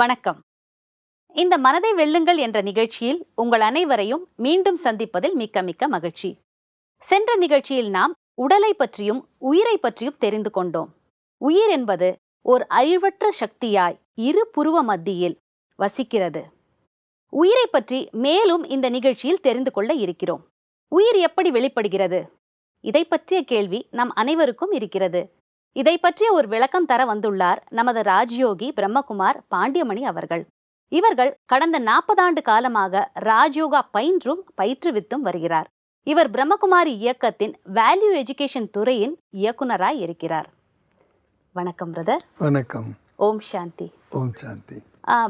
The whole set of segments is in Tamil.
வணக்கம். இந்த மனதை வெல்லுங்கள் என்ற நிகழ்ச்சியில் உங்கள் அனைவரையும் மீண்டும் சந்திப்பதில் மிக்க மிக்க மகிழ்ச்சி. சென்ற நிகழ்ச்சியில் நாம் உடலை பற்றியும் உயிரை பற்றியும் தெரிந்து கொண்டோம். உயிர் என்பது ஓர் அழிவற்ற சக்தியாய் இரு புருவ மத்தியில் வசிக்கிறது. உயிரை பற்றி மேலும் இந்த நிகழ்ச்சியில் தெரிந்து கொள்ள இருக்கிறோம். உயிர் எப்படி வெளிப்படுகிறது? இதை பற்றிய கேள்வி நம் அனைவருக்கும் இருக்கிறது. இதை பற்றிய ஒரு விளக்கம் தர வந்துள்ளார் நமது ராஜயோகி பிரம்மகுமார் பாண்டியமணி அவர்கள். இவர்கள் கடந்த 40 ஆண்டு காலமாக ராஜயோகா பயின்றும் பயிற்றுவித்தும் வருகிறார். இவர் பிரம்மகுமாரி இயக்கத்தின் வேல்யூ எஜுகேஷன் துறையின் இயக்குனராய் இருக்கிறார். வணக்கம் பிரதர். வணக்கம். ஓம் சாந்தி. ஓம் சாந்தி.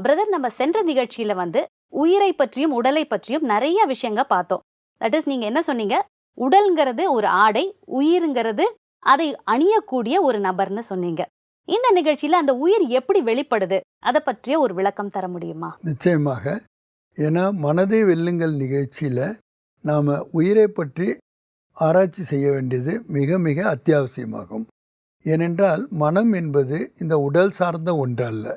பிரதர், நம்ம சென்ற நிகழ்ச்சியில உயிரை பற்றியும் உடலை பற்றியும் நிறைய விஷயங்க பார்த்தோம். தட் இஸ், நீங்க என்ன சொன்னீங்க? உடல்ங்கிறது ஒரு ஆடை, உயிருங்கிறது அதை அணியக்கூடிய ஒரு நபர்னு சொன்னீங்க. இந்த நிகழ்ச்சியில அந்த உயிர் எப்படி வெளிப்படுது, அதை பற்றிய ஒரு விளக்கம் தர முடியுமா? நிச்சயமாக. ஏன்னா மனதை வெல்லுங்கள் நிகழ்ச்சியில் நாம் உயிரை பற்றி ஆராய்ச்சி செய்ய வேண்டியது மிக மிக அத்தியாவசியமாகும். ஏனென்றால் மனம் என்பது இந்த உடல் சார்ந்த ஒன்று அல்ல,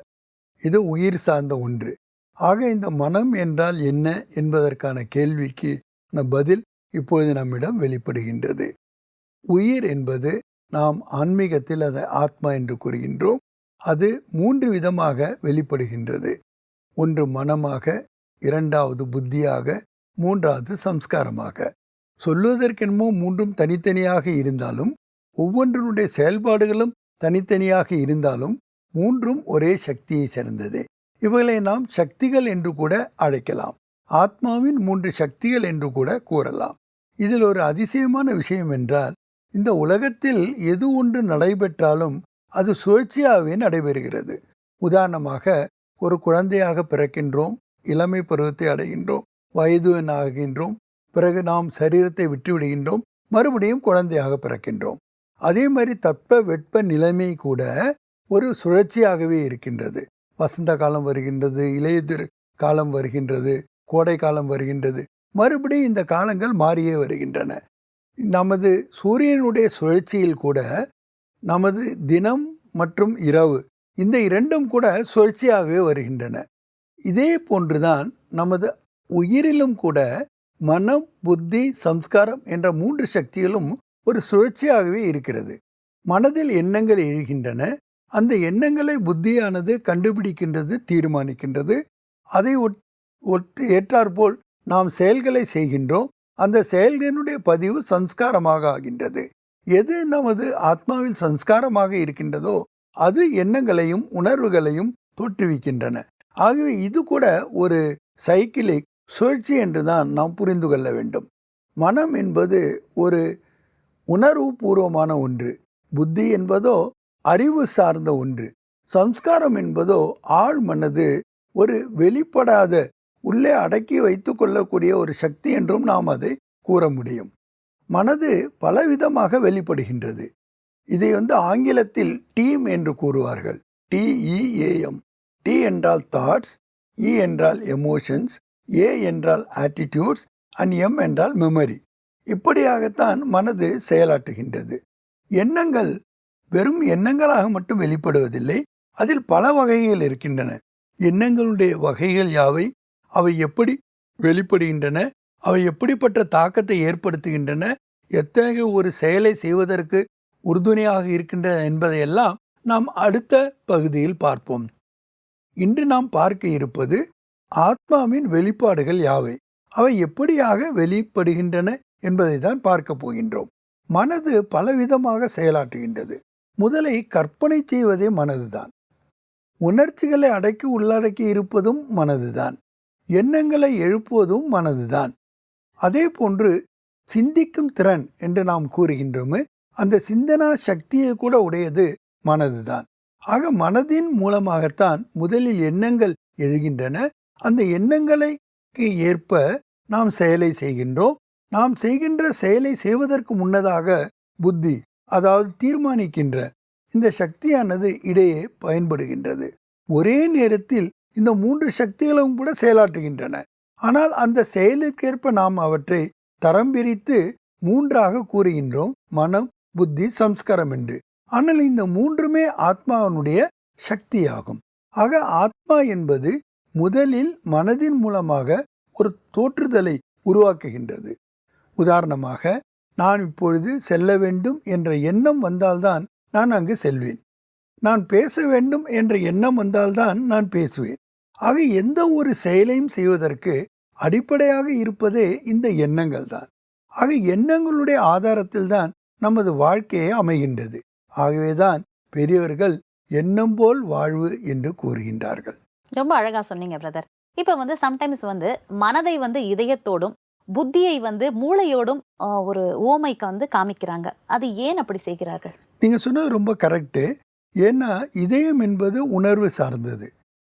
இது உயிர் சார்ந்த ஒன்று. ஆக இந்த மனம் என்றால் என்ன என்பதற்கான கேள்விக்கு பதில் இப்பொழுது நம்மிடம் வெளிப்படுகின்றது. உயிர் என்பது நாம் ஆன்மீகத்தில் அதை ஆத்மா என்று கூறுகின்றோம். அது 3 விதமாக வெளிப்படுகின்றது. ஒன்று மனமாக, இரண்டாவது புத்தியாக, மூன்றாவது சம்ஸ்காரமாக. சொல்வதற்கெனமோ மூன்றும் தனித்தனியாக இருந்தாலும், ஒவ்வொன்றினுடைய செயல்பாடுகளும் தனித்தனியாக இருந்தாலும், மூன்றும் ஒரே சக்தியை சேர்ந்தது. இவைகளை நாம் சக்திகள் என்று கூட அழைக்கலாம். ஆத்மாவின் 3 சக்திகள் என்று கூட கூறலாம். இதில் ஒரு அதிசயமான விஷயம் என்றால், இந்த உலகத்தில் எது ஒன்று நடைபெற்றாலும் அது சுழற்சியாகவே நடைபெறுகிறது. உதாரணமாக, ஒரு குழந்தையாக பிறக்கின்றோம், இளமை பருவத்தை அடைகின்றோம், வயது ஆகின்றோம், பிறகு நாம் சரீரத்தை விட்டு விடுகின்றோம், மறுபடியும் குழந்தையாக பிறக்கின்றோம். அதே மாதிரி தட்ப வெட்ப நிலைமை கூட ஒரு சுழற்சியாகவே இருக்கின்றது. வசந்த காலம் வருகின்றது, இலையுதிர் காலம் வருகின்றது, கோடை காலம் வருகின்றது, மறுபடியும் இந்த காலங்கள் மாறியே வருகின்றன. நமது சூரியனுடைய சுழற்சியில் கூட நமது தினம் மற்றும் இரவு, இந்த இரண்டும் கூட சுழற்சியாகவே வருகின்றன. இதே போன்றுதான் நமது உயிரிலும் கூட மனம், புத்தி, சம்ஸ்காரம் என்ற 3 சக்திகளும் ஒரு சுழற்சியாகவே இருக்கிறது. மனதில் எண்ணங்கள் எழுகின்றன. அந்த எண்ணங்களை புத்தியானது கண்டுபிடிக்கின்றது, தீர்மானிக்கின்றது. அதை ஏற்றாற்போல் நாம் செயல்களை செய்கின்றோம். அந்த செயல்களினுடைய பதிவு சம்ஸ்காரமாக ஆகின்றது. எது நமது ஆத்மாவில் சம்ஸ்காரமாக இருக்கின்றதோ அது எண்ணங்களையும் உணர்வுகளையும் தோற்றுவிக்கின்றன. ஆகவே இது கூட ஒரு சைக்கிளிக் சுழற்சி என்றுதான் நாம் புரிந்து கொள்ள வேண்டும். மனம் என்பது ஒரு உணர்வு பூர்வமான ஒன்று, புத்தி என்பதோ அறிவு சார்ந்த ஒன்று, சம்ஸ்காரம் என்பதோ ஆழ் மனது ஒரு வெளிப்படாத உள்ளே அடக்கி வைத்து கொள்ளக்கூடிய ஒரு சக்தி என்றும் நாம் அதை கூற முடியும். மனது பலவிதமாக வெளிப்படுகின்றது. இதை ஆங்கிலத்தில் டீம் என்று கூறுவார்கள். TEAM. டி என்றால் தாட்ஸ், இ என்றால் எமோஷன்ஸ், ஏ என்றால் ஆட்டிடியூட்ஸ், அண்ட் எம் என்றால் மெமரி. இப்படியாகத்தான் மனது செயலாற்றுகின்றது. எண்ணங்கள் வெறும் எண்ணங்களாக மட்டும் வெளிப்படுவதில்லை, அதில் பல வகைகள் இருக்கின்றன. எண்ணங்களுடைய வகைகள் யாவை, அவை எப்படி வெளிப்படுகின்றன, அவை எப்படிப்பட்ட தாக்கத்தை ஏற்படுத்துகின்றன, எத்தகைய ஒரு செயலை செய்வதற்கு உறுதுணையாக இருக்கின்றன என்பதையெல்லாம் நாம் அடுத்த பகுதியில் பார்ப்போம். இன்று நாம் பார்க்க இருப்பது ஆத்மாவின் வெளிப்பாடுகள் யாவை, அவை எப்படியாக வெளிப்படுகின்றன என்பதை தான் பார்க்க போகின்றோம். மனது பலவிதமாக செயலாற்றுகின்றது. முதலை கற்பனை செய்வதே மனதுதான். உணர்ச்சிகளை அடக்கி உள்ளடக்கி இருப்பதும் மனதுதான். எண்ணங்களை எழுப்புவதும் மனதுதான். அதே போன்று சிந்திக்கும் திறன் என்று நாம் கூறுகின்றோமே, அந்த சிந்தனா சக்தியை கூட உடையது மனதுதான். ஆக மனதின் மூலமாகத்தான் முதலில் எண்ணங்கள் எழுகின்றன. அந்த எண்ணங்களுக்கு ஏற்ப நாம் செயலை செய்கின்றோம். நாம் செய்கின்ற செயலை செய்வதற்கு முன்னதாக புத்தி, அதாவது தீர்மானிக்கின்ற இந்த சக்தியானது இடையே பயன்படுகின்றது. ஒரே நேரத்தில் இந்த 3 சக்திகளும் கூட செயலாற்றுகின்றன. ஆனால் அந்த செயலுக்கேற்ப நாம் அவற்றை தரம் பிரித்து 3ஆக கூறுகின்றோம், மனம், புத்தி, சம்ஸ்காரம் என்று. ஆனால் இந்த 3மே ஆத்மாவினுடைய சக்தியாகும். ஆக ஆத்மா என்பது முதலில் மனதின் மூலமாக ஒரு தோற்றுதலை உருவாக்குகின்றது. உதாரணமாக, நான் இப்பொழுது செல்ல வேண்டும் என்ற எண்ணம் வந்தால்தான் நான் அங்கு செல்வேன். நான் பேச வேண்டும் என்ற எண்ணம் வந்தால்தான் நான் பேசுவேன். ஆக எந்த ஒரு செயலையும் செய்வதற்கு அடிப்படையாக இருப்பதே இந்த எண்ணங்கள் தான். ஆக எண்ணங்களுடைய ஆதாரத்தில் தான் நமது வாழ்க்கையே அமைகின்றது. ஆகவேதான் பெரியவர்கள் எண்ணம் போல் வாழ்வு என்று கூறுகின்றார்கள். ரொம்ப அழகா சொன்னீங்க பிரதர். இப்ப சம்டைம்ஸ் மனதை இதயத்தோடும் புத்தியை மூளையோடும் ஒரு உவமைக்கு காமிக்கிறாங்க. அது ஏன் அப்படி செய்கிறார்கள்? நீங்க சொன்னது ரொம்ப கரெக்டு. ஏன்னா இதயம் என்பது உணர்வு சார்ந்தது,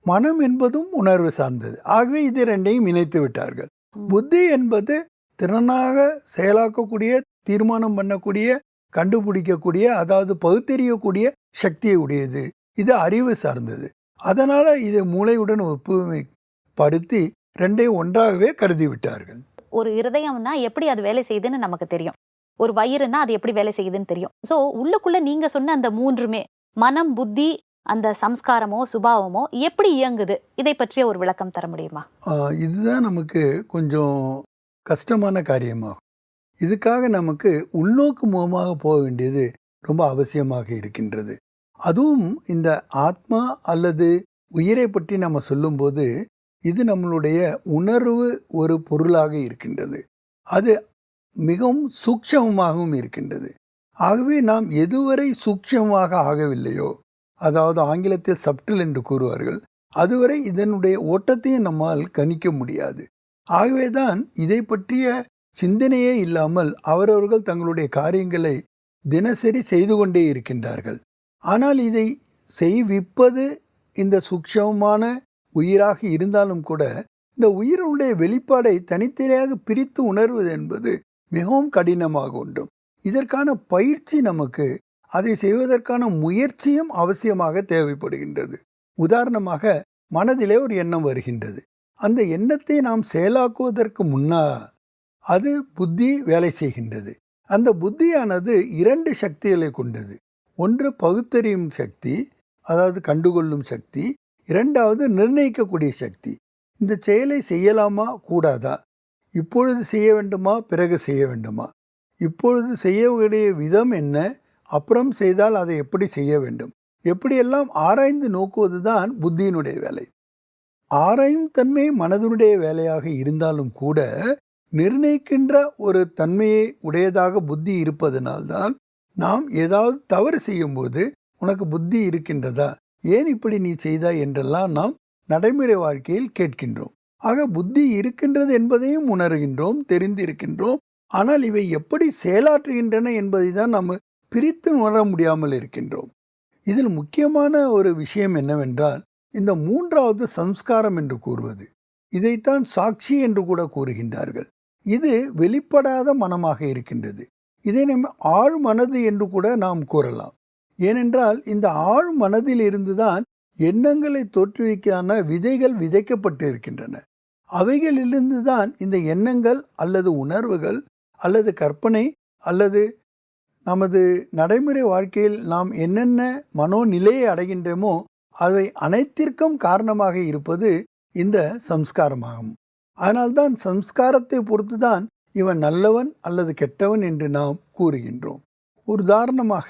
மனம் என்பதும் உணர்வு சார்ந்தது. ஆகவே இது ரெண்டையும் இணைத்து விட்டார்கள். புத்தி என்பது திறனாக செயலாக்கக்கூடிய, தீர்மானம் பண்ணக்கூடிய, கண்டுபிடிக்கக்கூடிய, அதாவது பகுத்தறியக்கூடிய சக்தியை உடையது. இது அறிவு சார்ந்தது. அதனால இதை மூளையுடன் ஒப்புமைப்படுத்தி ரெண்டையும் ஒன்றாகவே கருதி விட்டார்கள். ஒரு இருதயம்னா எப்படி அது வேலை செய்யுதுன்னு நமக்கு தெரியும். ஒரு வயிறுனா அது எப்படி வேலை செய்யுதுன்னு தெரியும். ஸோ உள்ளுக்குள்ள நீங்க சொன்ன அந்த மூன்றுமே, மனம், புத்தி, அந்த சம்ஸ்காரமோ சுபாவமோ எப்படி இயங்குது, இதை பற்றிய ஒரு விளக்கம் தர முடியுமா? இதுதான் நமக்கு கொஞ்சம் கஷ்டமான காரியமாகும். இதுக்காக நமக்கு உள்நோக்கு முகமாக போக வேண்டியது ரொம்ப அவசியமாக இருக்கின்றது. அதுவும் இந்த ஆத்மா அல்லது உயிரை பற்றி நம்ம சொல்லும்போது இது நம்மளுடைய உணர்வு ஒரு பொருளாக இருக்கின்றது. அது மிகவும் சூக்ஷமமாகவும் இருக்கின்றது. ஆகவே நாம் எதுவரை சூக்ஷமமாக ஆகவில்லையோ, அதாவது ஆங்கிலத்தில் சப்டில் என்று கூறுவார்கள், அதுவரை இதனுடைய ஓட்டத்தையும் நம்மால் கணிக்க முடியாது. ஆகவேதான் இதை பற்றிய சிந்தனையே இல்லாமல் அவரவர்கள் தங்களுடைய காரியங்களை தினசரி செய்து கொண்டே இருக்கின்றார்கள். ஆனால் இதை செய்விப்பது இந்த சூக்ஷமமான உயிராக இருந்தாலும் கூட இந்த உயிரினுடைய வெளிப்பாடை தனித்தனியாக பிரித்து உணர்வது என்பது மிகவும் கடினமாக ஒன்றும். இதற்கான பயிற்சி நமக்கு, அதை செய்வதற்கான முயற்சியும் அவசியமாக தேவைப்படுகின்றது. உதாரணமாக, மனதிலே ஒரு எண்ணம் வருகின்றது. அந்த எண்ணத்தை நாம் செயலாக்குவதற்கு முன்னால் அது புத்தி வேலை செய்கின்றது. அந்த புத்தியானது 2 சக்திகளை கொண்டது. ஒன்று பகுத்தறியும் சக்தி, அதாவது கண்டுகொள்ளும் சக்தி. 2வது நிர்ணயிக்கக்கூடிய சக்தி. இந்த செயலை செய்யலாமா கூடாதா, இப்பொழுது செய்ய வேண்டுமா பிறகு செய்ய வேண்டுமா, இப்பொழுது செய்ய வேண்டிய விதம் என்ன, அப்புறம் செய்தால் அதை எப்படி செய்ய வேண்டும், எப்படியெல்லாம் ஆராய்ந்து நோக்குவது தான் புத்தியினுடைய வேலை. ஆராயும் தன்மை மனதினுடைய வேலையாக இருந்தாலும் கூட நிர்ணயிக்கின்ற ஒரு தன்மையை உடையதாக புத்தி இருப்பதனால்தான் நாம் ஏதாவது தவறு செய்யும்போது உனக்கு புத்தி இருக்கின்றதா, ஏன் இப்படி நீ செய்தாய் என்றெல்லாம் நாம் நடைமுறை வாழ்க்கையில் கேட்கின்றோம். ஆக புத்தி இருக்கின்றது என்பதையும் உணர்கின்றோம், தெரிந்து இருக்கின்றோம். ஆனால் இவை எப்படி செயலாற்றுகின்றன என்பதை தான் நாம் பிரித்து உணர முடியாமல் இருக்கின்றோம். இதில் முக்கியமான ஒரு விஷயம் என்னவென்றால், இந்த 3வது சம்ஸ்காரம் என்று கூறுவது, இதைத்தான் சாட்சி என்று கூட கூறுகின்றார்கள். இது வெளிப்படாத மனமாக இருக்கின்றது. இதை நம்ம ஆழ் மனது என்று கூட நாம் கூறலாம். ஏனென்றால் இந்த ஆழ் மனதில் இருந்துதான் எண்ணங்களை தோற்றுவிக்கான விதைகள் விதைக்கப்பட்டு இருக்கின்றன. அவைகளிலிருந்து தான் இந்த எண்ணங்கள் அல்லது உணர்வுகள் அல்லது கற்பனை அல்லது நமது நடைமுறை வாழ்க்கையில் நாம் என்னென்ன மனோநிலையை அடைகின்றோமோ அவை அனைத்திற்கும் காரணமாக இருப்பது இந்த சம்ஸ்காரமாகும். அதனால்தான் சம்ஸ்காரத்தை பொறுத்துதான் இவன் நல்லவன் அல்லது கெட்டவன் என்று நாம் கூறுகின்றோம். ஒரு உதாரணமாக,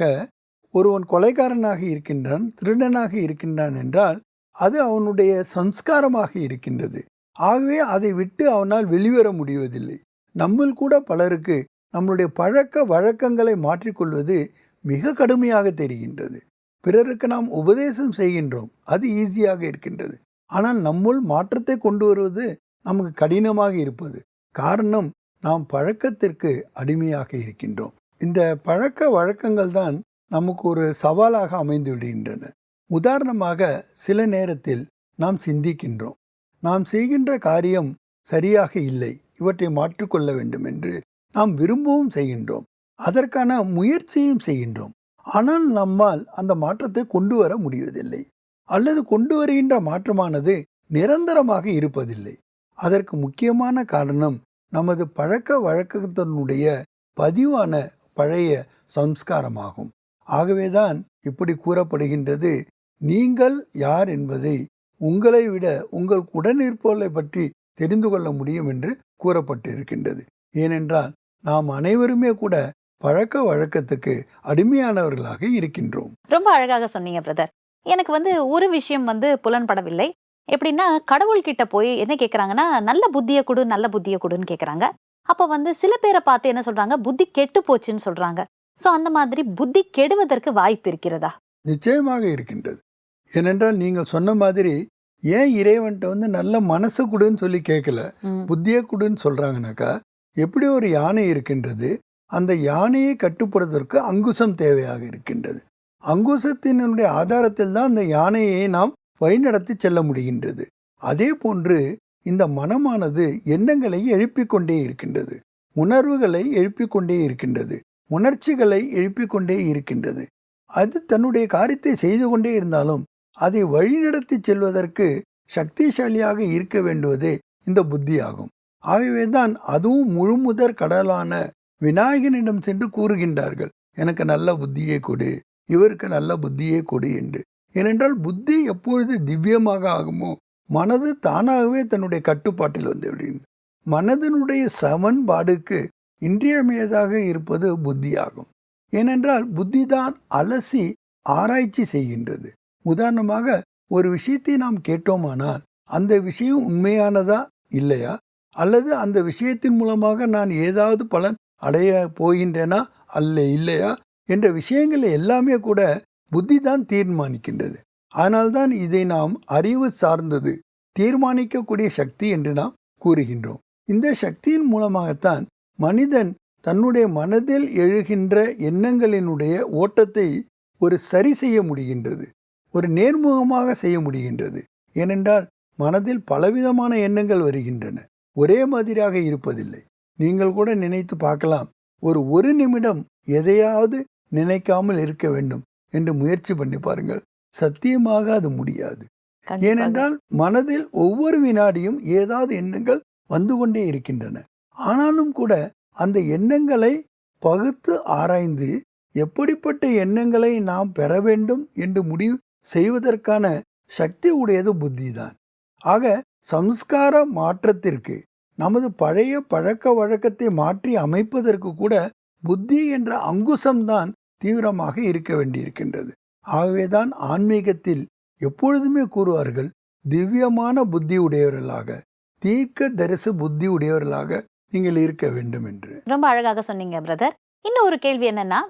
ஒருவன் கொலைகாரனாக இருக்கின்றான், திருடனாக இருக்கின்றான் என்றால் அது அவனுடைய சம்ஸ்காரமாக இருக்கின்றது. ஆகவே அதை விட்டு அவனால் வெளிவர முடிவதில்லை. நம்மில் கூட பலருக்கு நம்முடைய பழக்க வழக்கங்களை மாற்றிக்கொள்வது மிக கடுமையாக தெரிகின்றது. பிறருக்கு நாம் உபதேசம் செய்கின்றோம், அது ஈஸியாக இருக்கின்றது. ஆனால் நம்முள் மாற்றத்தை கொண்டு வருவது நமக்கு கடினமாக இருப்பது காரணம், நாம் பழக்கத்திற்கு அடிமையாக இருக்கின்றோம். இந்த பழக்க வழக்கங்கள் தான் நமக்கு ஒரு சவாலாக அமைந்து விடுகின்றன. உதாரணமாக, சில நேரத்தில் நாம் சிந்திக்கின்றோம், நாம் செய்கின்ற காரியம் சரியாக இல்லை, இவற்றை மாற்றிக்கொள்ள வேண்டும் என்று நாம் விரும்பவும் செய்கின்றோம், அதற்கான முயற்சியும் செய்கின்றோம். ஆனால் நம்மால் அந்த மாற்றத்தை கொண்டு வர முடிவதில்லை, அல்லது கொண்டு வருகின்ற மாற்றமானது நிரந்தரமாக இருப்பதில்லை. அதற்கு முக்கியமான காரணம் நமது பழக்க வழக்கத்தினுடைய பதிவான பழைய சம்ஸ்காரமாகும். ஆகவேதான் இப்படி கூறப்படுகின்றது, நீங்கள் யார் என்பதை உங்களை விட உங்கள் உடனிருப்பவர்களை பற்றி தெரிந்து கொள்ள முடியும் என்று கூறப்பட்டு இருக்கின்றது. ஏனென்றால் நாம் அனைவருமே கூட பழக்க வழக்கத்துக்கு அடிமையானவர்களாக இருக்கின்றோம். ரொம்ப அழகாக சொன்னீங்க பிரதர். எனக்கு ஒரு விஷயம் புலன்படவில்லை. எப்படின்னா, கடவுள்கிட்ட போய் என்ன கேட்குறாங்கன்னா, நல்ல புத்தியை கொடு, நல்ல புத்தியை கொடுன்னு கேட்குறாங்க. அப்போ சில பேரை பார்த்து என்ன சொல்றாங்க, புத்தி கெட்டு போச்சுன்னு சொல்றாங்க. ஸோ அந்த மாதிரி புத்தி கெடுவதற்கு வாய்ப்பு இருக்கிறதா? நிச்சயமாக இருக்கின்றது. ஏனென்றால் நீங்கள் சொன்ன மாதிரி ஏன் இறைவன்கிட்ட நல்ல மனசு கொடுன்னு சொல்லி கேட்கல, புத்தியை கொடுன்னு சொல்றாங்கனாக்கா, எப்படி ஒரு யானை இருக்கின்றது, அந்த யானையை கட்டுப்படுவதற்கு அங்குசம் தேவையாக இருக்கின்றது. அங்குசத்தினுடைய ஆதாரத்தில் தான் அந்த யானையை நாம் வழிநடத்தி செல்ல முடிகின்றது. அதே போன்று இந்த மனமானது எண்ணங்களை எழுப்பிக் கொண்டே இருக்கின்றது, உணர்வுகளை எழுப்பிக் கொண்டே இருக்கின்றது, உணர்ச்சிகளை எழுப்பிக் கொண்டே இருக்கின்றது. அது தன்னுடைய காரியத்தை செய்து கொண்டே இருந்தாலும் அதை வழிநடத்தி செல்வதற்கு சக்திசாலியாக இருக்க வேண்டுவதே இந்த புத்தியாகும். ஆகவேதான் அதுவும் முழுமுதற் கடலான விநாயகனிடம் சென்று கூறுகின்றார்கள், எனக்கு நல்ல புத்தியை கொடு, இவருக்கு நல்ல புத்தியை கொடு என்று. ஏனென்றால் புத்தி எப்பொழுது திவ்யமாக ஆகுமோ மனது தானாகவே தன்னுடைய கட்டுப்பாட்டில் வந்துவிடும். மனதினுடைய சமன்பாடுக்கு இன்றியமையதாக இருப்பது புத்தியாகும். ஏனென்றால் புத்தி தான் அலசி ஆராய்ச்சி செய்கின்றது. உதாரணமாக ஒரு விஷயத்தை நாம் கேட்டோமானால் அந்த விஷயம் உண்மையானதா இல்லையா, அல்லது அந்த விஷயத்தின் மூலமாக நான் ஏதாவது பலன் அடைய போகின்றேனா அல்ல இல்லையா என்ற விஷயங்கள் எல்லாமே கூட புத்தி தான் தீர்மானிக்கின்றது. அதனால்தான் இதை நாம் அறிவு சார்ந்தது, தீர்மானிக்கக்கூடிய சக்தி என்று நாம் கூறுகின்றோம். இந்த சக்தியின் மூலமாகத்தான் மனிதன் தன்னுடைய மனதில் எழுகின்ற எண்ணங்களினுடைய ஓட்டத்தை ஒரு சரி செய்ய முடிகின்றது, ஒரு நேர்முகமாக செய்ய முடிகின்றது. ஏனென்றால் மனதில் பலவிதமான எண்ணங்கள் வருகின்றன, ஒரே மாதிரியாக இருப்பதில்லை. நீங்கள் கூட நினைத்து பார்க்கலாம், ஒரு நிமிடம் எதையாவது நினைக்காமல் இருக்க வேண்டும் என்று முயற்சி பண்ணி பாருங்கள், சத்தியமாக அது முடியாது. ஏனென்றால் மனதில் ஒவ்வொரு வினாடியும் ஏதாவது எண்ணங்கள் வந்து கொண்டே இருக்கின்றன. ஆனாலும் கூட அந்த எண்ணங்களை பகுத்து ஆராய்ந்து எப்படிப்பட்ட எண்ணங்களை நாம் பெற வேண்டும் என்று முடிவு செய்வதற்கான சக்தி உடையது புத்தி தான். ஆக சம்ஸ்கார மாற்றத்திற்கு, நமது பழைய பழக்க வழக்கத்தை மாற்றி அமைப்பதற்கு கூட புத்தி என்ற அங்குசம்தான் தீவிரமாக இருக்க வேண்டியிருக்கின்றது. ஆகவேதான் ஆன்மீகத்தில் எப்பொழுதுமே கூறுவார்கள், திவ்யமான புத்தி உடையவர்களாக, தீர்க்க தரிசு புத்தி உடையவர்களாக நீங்கள் இருக்க வேண்டும் என்று. ரொம்ப அழகாக சொன்னீங்க பிரதர். இன்னும் ஒரு கேள்வி என்னன்னா,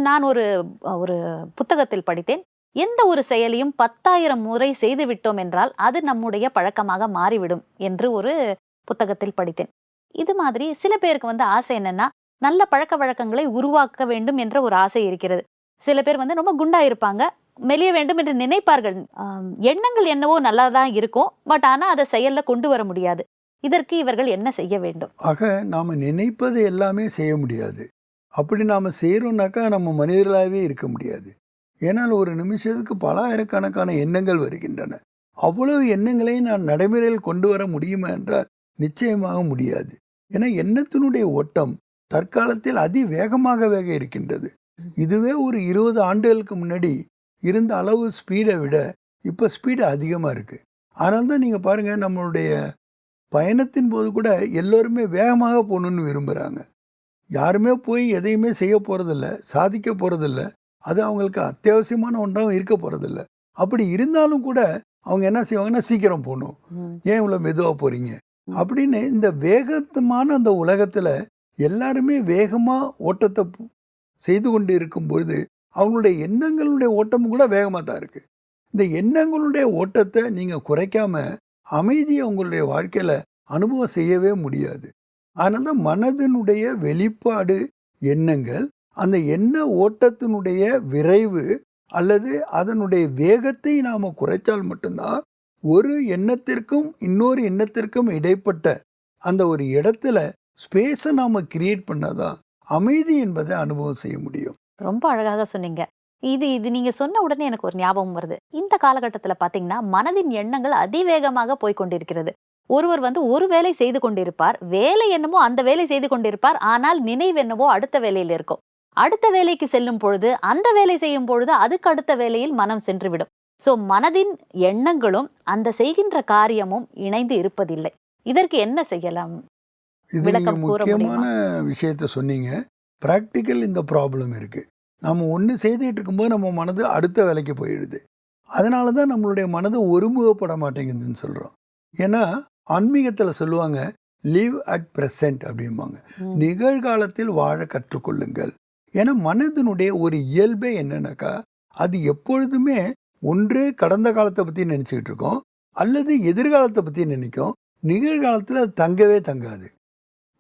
நான் ஒரு ஒரு புத்தகத்தில் படித்தேன், எந்த ஒரு செயலையும் 10,000 முறை செய்து விட்டோம் என்றால் அது நம்முடைய பழக்கமாக மாறிவிடும் என்று ஒரு புத்தகத்தில் படித்தேன். இது மாதிரி சில பேருக்கு ஆசை என்னன்னா, நல்ல பழக்க வழக்கங்களை உருவாக்க வேண்டும் என்ற ஒரு ஆசை இருக்கிறது. சில பேர் ரொம்ப குண்டா இருப்பாங்க, மெலிய வேண்டும் என்று நினைப்பார்கள். எண்ணங்கள் என்னவோ நல்லா தான் இருக்கும், பட் ஆனால் அதை செயல்ல கொண்டு வர முடியாது. இதற்கு இவர்கள் என்ன செய்ய வேண்டும்? ஆக நாம் நினைப்பது எல்லாமே செய்ய முடியாது. அப்படி நாம் செய்கிறோம்னாக்கா நம்ம மனிதர்களாகவே இருக்க முடியாது. ஏன்னால் ஒரு நிமிஷத்துக்கு பல ஆயிரக்கணக்கான எண்ணங்கள் வருகின்றன. அவ்வளவு எண்ணங்களை நான் நடைமுறையில் கொண்டு வர முடியுமா என்றால் நிச்சயமாக முடியாது. ஏன்னா எண்ணத்தினுடைய ஓட்டம் தற்காலத்தில் அதிவேகமாக இருக்கின்றது. இதுவே ஒரு 20 ஆண்டுகளுக்கு முன்னாடி இருந்த அளவு ஸ்பீடை விட இப்போ ஸ்பீடு அதிகமாக இருக்குது. அதனால தான் நீங்கள் பாருங்கள், நம்மளுடைய பயணத்தின் போது கூட எல்லோருமே வேகமாக போகணுன்னு விரும்புகிறாங்க. யாருமே போய் எதையுமே செய்ய போகிறதில்ல, சாதிக்க போகிறதில்ல, அது அவங்களுக்கு அத்தியாவசியமான ஒன்றாகவும் இருக்க போகிறதில்ல. அப்படி இருந்தாலும் கூட அவங்க என்ன செய்வாங்கன்னா, சீக்கிரம் போகணும், ஏன் இவ்வளோ மெதுவாக போகிறீங்க அப்படின்னு. இந்த வேகமான அந்த உலகத்தில் எல்லாருமே வேகமாக ஓட்டத்தை செய்து கொண்டு இருக்கும்பொழுது அவங்களுடைய எண்ணங்களுடைய ஓட்டமும் கூட வேகமாக தான் இருக்குது. இந்த எண்ணங்களுடைய ஓட்டத்தை நீங்கள் குறைக்காம அமைதியை உங்களுடைய வாழ்க்கையில் அனுபவம் செய்யவே முடியாது. அதனால தான் மனதினுடைய வெளிப்பாடு எண்ணங்கள், அந்த எண்ண ஓட்டத்தினுடைய விரைவு அல்லது அதனுடைய வேகத்தை நாம் குறைச்சால் மட்டும்தான் ஒரு எண்ணத்திற்கும் இன்னொரு எண்ணத்திற்கும் இடைப்பட்ட அந்த ஒரு இடத்துல ஸ்பேஸை நாம் கிரியேட் பண்ணாதான் அமைதி என்பதை அனுபவம் செய்ய முடியும். ரொம்ப அழகாக சொன்னீங்க. இது நீங்க சொன்ன உடனே எனக்கு ஒரு ஞாபகம் வருது. இந்த காலகட்டத்துல பாத்தீங்கன்னா மனதின் எண்ணங்கள் அதிவேகமாக போய்கொண்டிருக்கிறது. ஒருவர் ஒரு வேலை செய்து கொண்டிருப்பார், வேலை என்னமோ அந்த வேலை செய்து கொண்டிருப்பார், ஆனால் நினைவு என்னவோ அடுத்த வேலையில் இருக்கும். அடுத்த வேலைக்கு செல்லும் பொழுது, அந்த வேலை செய்யும் பொழுது அதுக்கு அடுத்த வேலையில் மனம் சென்றுவிடும். சோ மனதின் எண்ணங்களும் அந்த செய்கின்ற காரியமும் இணைந்து இருப்பதில்லை. இதற்கு என்ன செய்யலாம்? இது நீங்க விளக்கம் கூற முக்கியமான முடியுமா? விஷயத்த சொன்னீங்க. பிராக்டிக்கல் இந்த ப்ராப்ளம் இருக்கு. நம்ம ஒண்ணு செய்துட்டு இருக்கும்போது நம்ம மனது அடுத்த வேலைக்கு போயிடுது. அதனால தான் நம்மளுடைய மனது ஒருமுகப்பட மாட்டேங்குதுன்னு சொல்றோம். ஏன்னா ஆன்மீகத்துல சொல்லுவாங்க லிவ் அட் பிரசன்ட் அப்படிம்பாங்க. ம். நிகழ்காலத்தில் வாழ கற்றுக்கொள்ளுங்கள். ஏன்னா மனதினுடைய ஒரு இயல்பே என்னன்னாக்கா, அது எப்பொழுதுமே ஒன்று கடந்த காலத்தை பத்தி நினைச்சுக்கிட்டு இருக்கோம், அல்லது எதிர்காலத்தை பத்தி நினைக்கும். நிகழ்காலத்தில் அது தங்கவே தங்காது.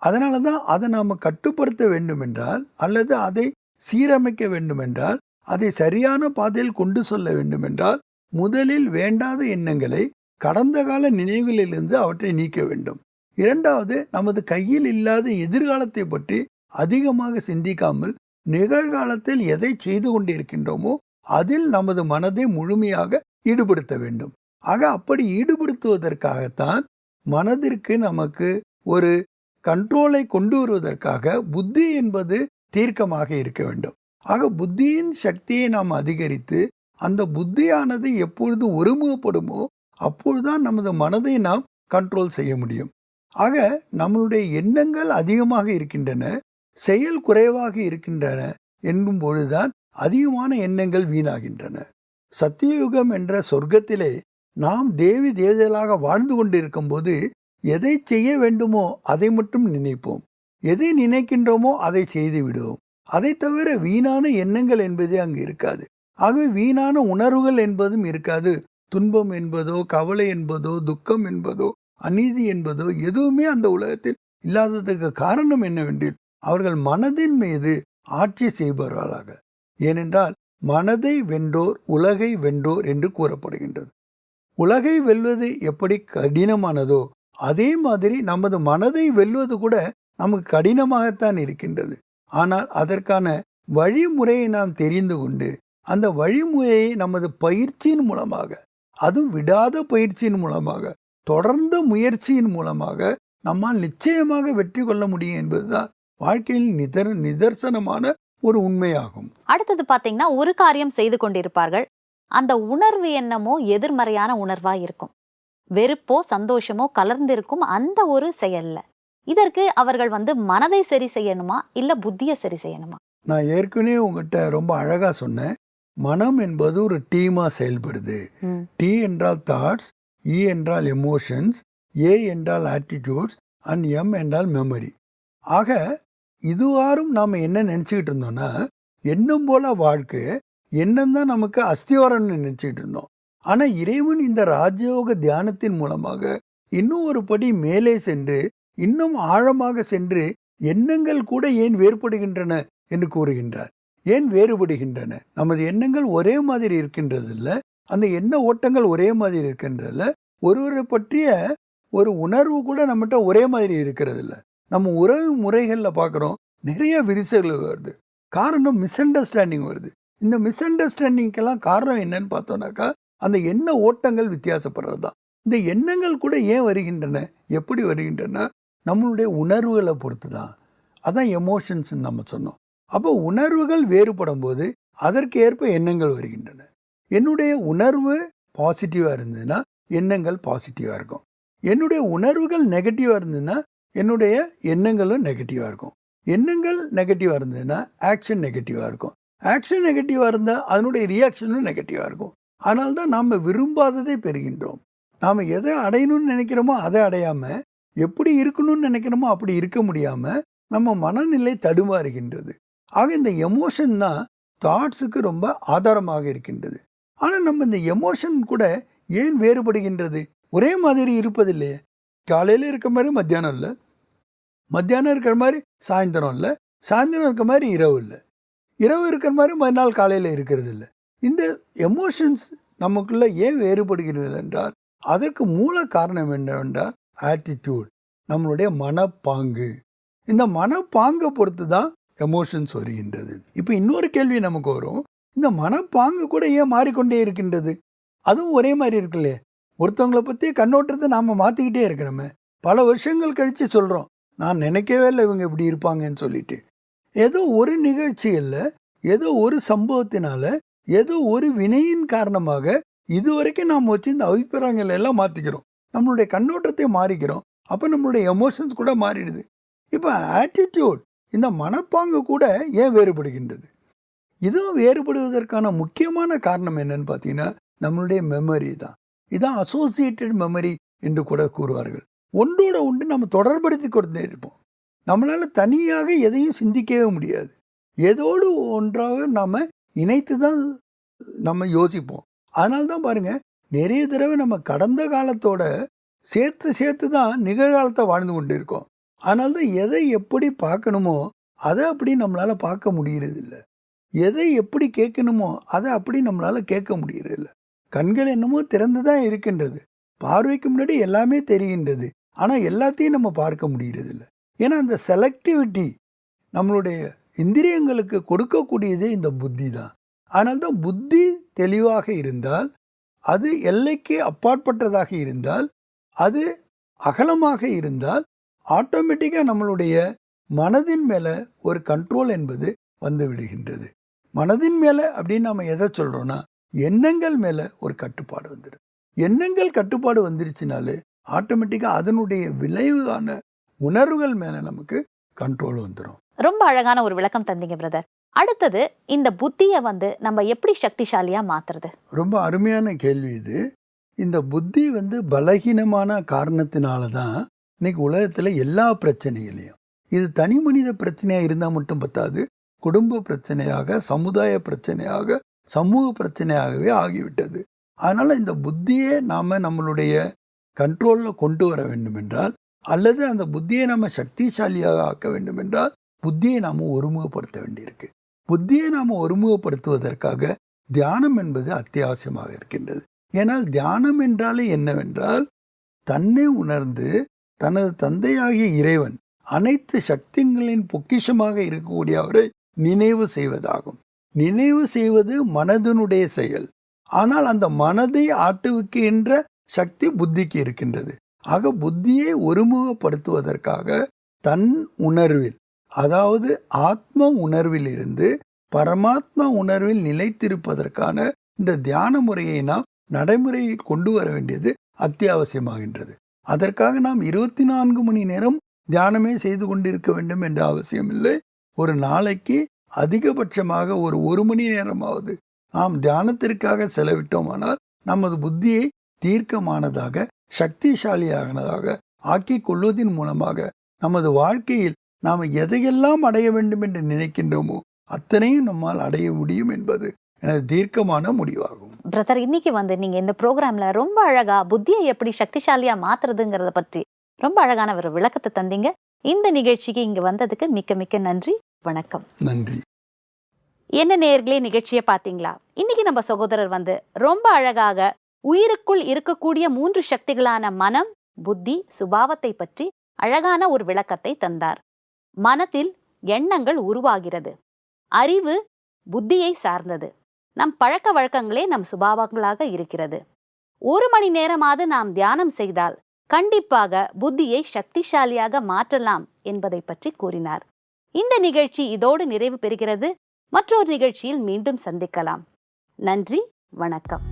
அதனால தான் அதை நாம் கட்டுப்படுத்த வேண்டுமென்றால், அல்லது அதை சீரமைக்க வேண்டுமென்றால், அதை சரியான பாதையில் கொண்டு செல்ல வேண்டுமென்றால், முதலில் வேண்டாத எண்ணங்களை கடந்த கால நினைவுகளிலிருந்து அவற்றை நீக்க வேண்டும். இரண்டாவது, நமது கையில் இல்லாத எதிர்காலத்தை பற்றி அதிகமாக சிந்திக்காமல் நிகழ்காலத்தில் எதை செய்து கொண்டிருக்கின்றோமோ அதில் நமது மனதை முழுமையாக ஈடுபடுத்த வேண்டும். ஆக அப்படி ஈடுபடுத்துவதற்காகத்தான் மனதிற்கு நமக்கு ஒரு கண்ட்ரோலை கொண்டு வருவதற்காக புத்தி என்பது தீர்க்கமாக இருக்க வேண்டும். ஆக புத்தியின் சக்தியை நாம் அதிகரித்து அந்த புத்தியானது எப்பொழுது ஒருமுகப்படுமோ அப்பொழுதுதான் நமது மனதை நாம் கண்ட்ரோல் செய்ய முடியும். ஆக நம்மளுடைய எண்ணங்கள் அதிகமாக இருக்கின்றன, செயல் குறைவாக இருக்கின்றன என்னும் பொழுதுதான் அதிகமான எண்ணங்கள் வீணாகின்றன. சத்தியயுகம் என்ற சொர்க்கத்திலே நாம் தேவி தேவதைகளாக வாழ்ந்து கொண்டிருக்கும் போது எதை செய்ய வேண்டுமோ அதை மட்டும் நினைப்போம், எதை நினைக்கின்றோமோ அதை செய்து விடுவோம். அதை தவிர வீணான எண்ணங்கள் என்பதே அங்கு இருக்காது. ஆகவே வீணான உணர்வுகள் என்பதும் இருக்காது. துன்பம் என்பதோ கவலை என்பதோ துக்கம் என்பதோ அநீதி என்பதோ எதுவுமே அந்த உலகத்தில் இல்லாததுக்கு காரணம் என்னவென்றில் அவர்கள் மனதின் மீது ஆட்சி செய்பவர்களாக. ஏனென்றால் மனதை வென்றோர் உலகை வென்றோர் என்று கூறப்படுகின்றது. உலகை வெல்வது எப்படி கடினமானதோ அதே மாதிரி நமது மனதை வெல்வது கூட நமக்கு கடினமாகத்தான் இருக்கின்றது. ஆனால் அதற்கான வழிமுறையை நாம் தெரிந்து கொண்டு அந்த வழிமுறையை நமது பயிற்சியின் மூலமாக, அதுவும் விடாத பயிற்சியின் மூலமாக, தொடர்ந்த முயற்சியின் மூலமாக நம்மால் நிச்சயமாக வெற்றி கொள்ள முடியும் என்பதுதான் வாழ்க்கையில் நிதர்சனமான ஒரு உண்மையாகும். அடுத்தது பாத்தீங்கன்னா, ஒரு காரியம் செய்து கொண்டிருப்பார்கள், அந்த உணர்வு என்னமோ எதிர்மறையான உணர்வா இருக்கும், வெறுப்போ சந்தோஷமோ கலர்ந்திருக்கும் அந்த ஒரு செயல்ல. இதற்கு அவர்கள் மனதை சரி செய்யணுமா இல்ல புத்தியை சரி செய்யணுமா? நான் ஏற்கனவே உங்ககிட்ட ரொம்ப அழகா சொன்னேன். மனம் என்பது ஒரு டீமா செயல்படுது. டி என்றால் தாட்ஸ், இ என்றால் எமோஷன்ஸ், ஏ என்றால் ஆட்டிடியூட்ஸ் அண்ட் எம் என்றால் மெமரி. ஆக இதுவாரும் நாம் என்ன நினச்சிக்கிட்டு இருந்தோம்னா, எண்ணம் போல வாழ்க்கை, எண்ணம் தான் நமக்கு அஸ்திவாரம்னு நினச்சிக்கிட்டு இருந்தோம். ஆனால் இறைவன் இந்த ராஜயோக தியானத்தின் மூலமாக இன்னும் ஒரு படி மேலே சென்று இன்னும் ஆழமாக சென்று எண்ணங்கள் கூட ஏன் வேறுபடுகின்றன என்று கூறுகின்றார். ஏன் வேறுபடுகின்றன? நமது எண்ணங்கள் ஒரே மாதிரி இருக்கின்றதில்ல, அந்த எண்ண ஓட்டங்கள் ஒரே மாதிரி இருக்கின்றதில்ல, ஒருவரை பற்றிய ஒரு உணர்வு கூட நம்மகிட்ட ஒரே மாதிரி இருக்கிறதில்ல. நம்ம உறவு முறைகளில் பார்க்குறோம், நிறைய விரிசல்கள் வருது. காரணம் மிஸ் அண்டர்ஸ்டாண்டிங் வருது. இந்த மிஸ் அண்டர்ஸ்டாண்டிங்கெல்லாம் காரணம் என்னன்னு பார்த்தோம்னாக்கா, அந்த எண்ண ஓட்டங்கள் வித்தியாசப்படுறது தான். இந்த எண்ணங்கள் கூட ஏன் வருகின்றன, எப்படி வருகின்றன? நம்மளுடைய உணர்வுகளை பொறுத்து தான். அதான் எமோஷன்ஸ்ன்னு நம்ம சொன்னோம். அப்போ உணர்வுகள் வேறுபடும் போது அதற்கு ஏற்ப எண்ணங்கள் வருகின்றன. என்னுடைய உணர்வு பாசிட்டிவாக இருந்ததுன்னா எண்ணங்கள் பாசிட்டிவாக இருக்கும். என்னுடைய உணர்வுகள் நெகட்டிவாக இருந்ததுன்னா என்னுடைய எண்ணங்களும் நெகட்டிவாக இருக்கும். எண்ணங்கள் நெகட்டிவாக இருந்ததுன்னா ஆக்ஷன் நெகட்டிவாக இருக்கும். ஆக்ஷன் நெகட்டிவாக இருந்தால் அதனுடைய ரியாக்ஷனும் நெகட்டிவாக இருக்கும். அதனால தான் நாம் விரும்பாததை பெறுகின்றோம். நாம் எதை அடையணும்னு நினைக்கிறோமோ அதை அடையாமல், எப்படி இருக்கணும்னு நினைக்கிறோமோ அப்படி இருக்க முடியாமல் நம்ம மனநிலை தடுமாறுகின்றது. ஆக இந்த எமோஷன் தான் தாட்ஸுக்கு ரொம்ப ஆதாரமாக இருக்கின்றது. ஆனால் நம்ம இந்த எமோஷன் கூட ஏன் வேறுபடுகின்றது? ஒரே மாதிரி இருப்பதில்லையே. காலையில் இருக்கிற மாதிரி மத்தியானம் இல்லை, மத்தியானம் இருக்கிற மாதிரி சாயந்தரம் இல்லை, சாயந்தரம் இருக்கிற மாதிரி இரவு இல்லை, இரவு இருக்கிற மாதிரி மறுநாள் காலையில் இருக்கிறது இல்லை. இந்த எமோஷன்ஸ் நமக்குள்ள ஏன் வேறுபடுகிறது என்றால் அதற்கு மூல காரணம் என்னவென்றால் ஆட்டிடியூட், நம்மளுடைய மனப்பாங்கு. இந்த மனப்பாங்கை பொறுத்து தான் எமோஷன்ஸ் வருகின்றது. இப்போ இன்னொரு கேள்வி நமக்கு வரும், இந்த மனப்பாங்கு கூட ஏன் மாறிக்கொண்டே இருக்கின்றது? அதுவும் ஒரே மாதிரி இருக்குல்லையே. ஒருத்தவங்களை பற்றி கண்ணோட்டத்தை நாம் மாற்றிக்கிட்டே இருக்கிறோமே. பல வருஷங்கள் கழித்து சொல்கிறோம், நான் நினைக்கவே இல்லை இவங்க இப்படி இருப்பாங்கன்னு சொல்லிட்டு. ஏதோ ஒரு நிகழ்ச்சியில், ஏதோ ஒரு சம்பவத்தினால, ஏதோ ஒரு வினையின் காரணமாக இது வரைக்கும் நாம் வச்சு இந்த அபிப்பிராயங்களை எல்லாம் மாற்றிக்கிறோம், நம்மளுடைய கண்ணோட்டத்தை மாறிக்கிறோம். அப்போ நம்மளுடைய எமோஷன்ஸ் கூட மாறிடுது. இப்போ ஆட்டிடியூட், இந்த மனப்பாங்கு கூட ஏன் வேறுபடுகின்றது? இதுவும் வேறுபடுவதற்கான முக்கியமான காரணம் என்னன்னு பார்த்தீங்கன்னா நம்மளுடைய மெமரி தான். இதான் அசோசியேட்டட் மெமரி என்று கூட கூறுவார்கள். ஒன்றோட ஒன்று நம்ம தொடர்படுத்தி கொண்டே இருப்போம். நம்மளால் தனியாக எதையும் சிந்திக்கவே முடியாது. ஏதோடு ஒன்றாக நாம் இணைத்து தான் நம்ம யோசிப்போம். அதனால தான் பாருங்கள், நிறைய தடவை நம்ம கடந்த காலத்தோட சேர்த்து தான் நிகழ்காலத்தை வாழ்ந்து கொண்டு இருக்கோம். அதனால தான் எதை எப்படி பார்க்கணுமோ அதை அப்படி நம்மளால் பார்க்க முடியறதில்ல. எதை எப்படி கேட்கணுமோ அதை அப்படி நம்மளால் கேட்க முடியறதில்ல. கண்கள் என்னமோ திறந்து தான் இருக்கின்றது, பார்வைக்கு முன்னாடி எல்லாமே தெரிகின்றது, ஆனால் எல்லாத்தையும் நம்ம பார்க்க முடியறதில்ல. ஏன்னா அந்த செலக்டிவிட்டி நம்மளுடைய இந்திரியங்களுக்கு கொடுக்கக்கூடியதே இந்த புத்தி தான். அதனால்தான் புத்தி தெளிவாக இருந்தால், அது எல்லைக்கு அப்பாற்பட்டதாக இருந்தால், அது அகலமாக இருந்தால், ஆட்டோமேட்டிக்காக நம்மளுடைய மனதின் மேலே ஒரு கண்ட்ரோல் என்பது வந்து விடுகின்றது. மனதின் மேலே அப்படின்னு நம்ம எதை சொல்கிறோன்னா, எண்ணங்கள் மேலே ஒரு கட்டுப்பாடு வந்துடுது. எண்ணங்கள் கட்டுப்பாடு வந்துருச்சுனாலே ஆட்டோமேட்டிக்காக அதனுடைய விளைவான உணர்வுகள் மேலே நமக்கு கண்ட்ரோல் வந்துடும். ரொம்ப அழகான ஒரு விளக்கம் தந்தீங்க பிரதர். அடுத்தது, இந்த புத்தியை நம்ம எப்படி சக்திசாலியா மாத்துறது? ரொம்ப அருமையான கேள்வி இது. இந்த புத்தி பலகீனமான காரணத்தினால தான் இன்னைக்கு உலகத்தில் எல்லா பிரச்சனைகளையும், இது தனி மனித பிரச்சனையாக இருந்தால் மட்டும் பத்தாது, குடும்ப பிரச்சனையாக, சமுதாய பிரச்சனையாக, சமூக பிரச்சனையாகவே ஆகிவிட்டது. அதனால் இந்த புத்தியை நாம் நம்மளுடைய கண்ட்ரோலில் கொண்டு வர வேண்டும் என்றால், அல்லது அந்த புத்தியை நம்ம சக்திசாலியாக ஆக்க வேண்டும் என்றால், புத்தியை நாம் ஒருமுகப்படுத்த வேண்டியிருக்கு. புத்தியை நாம் ஒருமுகப்படுத்துவதற்காக தியானம் என்பது அத்தியாவசியமாக இருக்கின்றது. ஏனால் தியானம் என்றாலே என்னவென்றால், தன்னை உணர்ந்து தனது தந்தையாகிய இறைவன் அனைத்து சக்திகளின் பொக்கிஷமாக இருக்கக்கூடிய அவரை நினைவு செய்வதாகும். நினைவு செய்வது மனதினுடைய செயல். ஆனால் அந்த மனதை ஆட்டுவிக்கின்ற சக்தி புத்திக்கு இருக்கின்றது. ஆக புத்தியை ஒருமுகப்படுத்துவதற்காக தன் உணர்வில், அதாவது ஆத்ம உணர்வில் இருந்து பரமாத்மா உணர்வில் நிலைத்திருப்பதற்கான இந்த தியான முறையை நாம் நடைமுறையில் கொண்டு வர வேண்டியது அத்தியாவசியமாகின்றது. அதற்காக நாம் 24 மணி நேரம் தியானமே செய்து கொண்டிருக்க வேண்டும் என்ற அவசியம் இல்லை. ஒரு நாளைக்கு அதிகபட்சமாக ஒரு மணி நேரமாவது நாம் தியானத்திற்காக செலவிட்டோமானால் நமது புத்தியை தீர்க்கமானதாக, சக்திசாலியானதாக ஆக்கிக் கொள்வதன் மூலமாக நமது வாழ்க்கையில் நாம் எதையெல்லாம் அடைய வேண்டும் என்று நினைக்கின்றோமோ அத்தனையும் நம்மால் அடைய முடியும் என்பது எனது தீர்க்கமான முடிவாகும். பிரதர், இன்னைக்கு நீங்க இந்த ப்ரோக்ராம்ல ரொம்ப அழகா புத்தியை எப்படி சக்திசாலியா மாத்துறதுங்கிறத பற்றி ரொம்ப அழகான ஒரு விளக்கத்தை தந்தீங்க. இந்த நிகழ்ச்சிக்கு இங்க வந்ததுக்கு மிக்க மிக்க நன்றி. வணக்கம். நன்றி. என்ன நேயர்களே, நிகழ்ச்சியை பார்த்தீங்களா? இன்னைக்கு நம்ம சகோதரர் ரொம்ப அழகாக உயிருக்குள் இருக்கக்கூடிய 3 சக்திகளான மனம், புத்தி, சுபாவத்தை பற்றி அழகான ஒரு விளக்கத்தை தந்தார். மனத்தில் எண்ணங்கள் உருவாகிறது. அறிவு புத்தியை சார்ந்தது. நம் பழக்க வழக்கங்களே நம் சுபாவங்களாக இருக்கிறது. 1 மணி நேரமாவது நாம் தியானம் செய்தால் கண்டிப்பாக புத்தியை சக்திசாலியாக மாற்றலாம் என்பதை பற்றி கூறினார். இந்த நிகழ்ச்சி இதோடு நிறைவு பெறுகிறது. மற்றொரு நிகழ்ச்சியில் மீண்டும் சந்திக்கலாம். நன்றி, வணக்கம்.